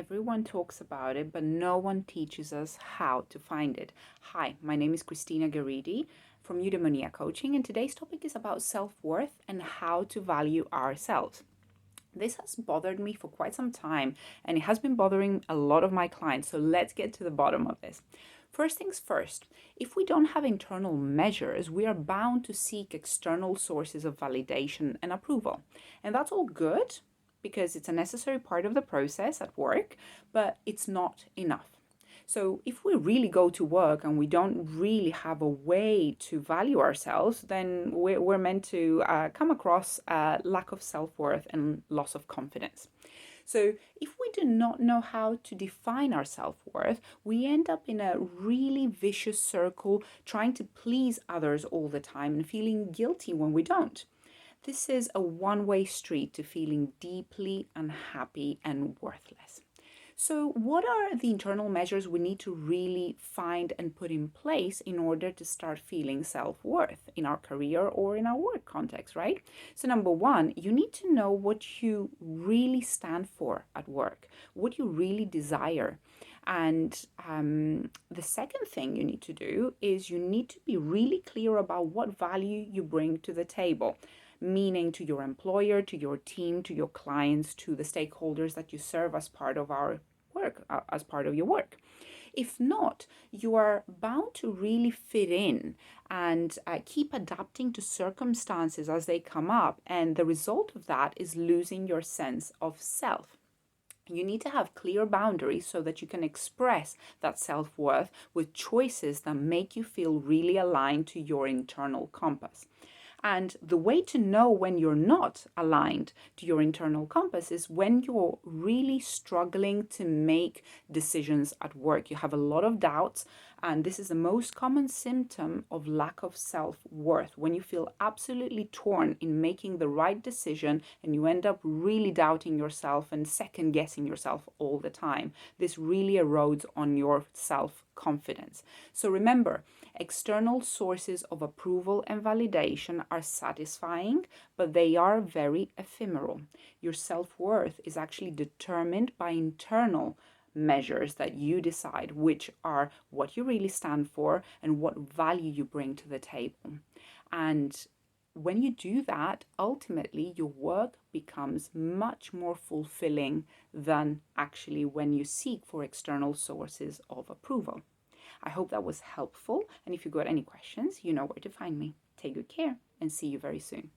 everyone talks about it, but no one teaches us how to find it. Hi, my name is Christina Garidi from Eudaimonia Coaching, and today's topic is about self-worth and how to value ourselves. This has bothered me for quite some time, and it has been bothering a lot of my clients, so let's get to the bottom of this. First things first, if we don't have internal measures, we are bound to seek external sources of validation and approval. And that's all good because it's a necessary part of the process at work, but it's not enough. So if we really go to work and we don't really have a way to value ourselves, then we're meant to come across lack of self-worth and loss of confidence. So if we do not know how to define our self-worth, we end up in a really vicious circle trying to please others all the time and feeling guilty when we don't. This is a one-way street to feeling deeply unhappy and worthless. So what are the internal measures we need to really find and put in place in order to start feeling self-worth in our career or in our work context, right? So number one, you need to know what you really stand for at work, what you really desire. And the second thing you need to do is you need to be really clear about what value you bring to the table, meaning to your employer, to your team, to your clients, to the stakeholders that you serve as part of our work, as part of your work. If not, you are bound to really fit in and keep adapting to circumstances as they come up. And the result of that is losing your sense of self. You need to have clear boundaries so that you can express that self-worth with choices that make you feel really aligned to your internal compass. And the way to know when you're not aligned to your internal compass is when you're really struggling to make decisions at work. You have a lot of doubts, and this is the most common symptom of lack of self-worth. When you feel absolutely torn in making the right decision and you end up really doubting yourself and second guessing yourself all the time. This really erodes on your self-confidence. So remember, external sources of approval and validation are satisfying, but they are very ephemeral. Your self-worth is actually determined by internal measures that you decide, which are what you really stand for and what value you bring to the table. And when you do that, ultimately your work becomes much more fulfilling than actually when you seek for external sources of approval. I hope that was helpful, and if you got any questions, you know where to find me. Take good care and see you very soon.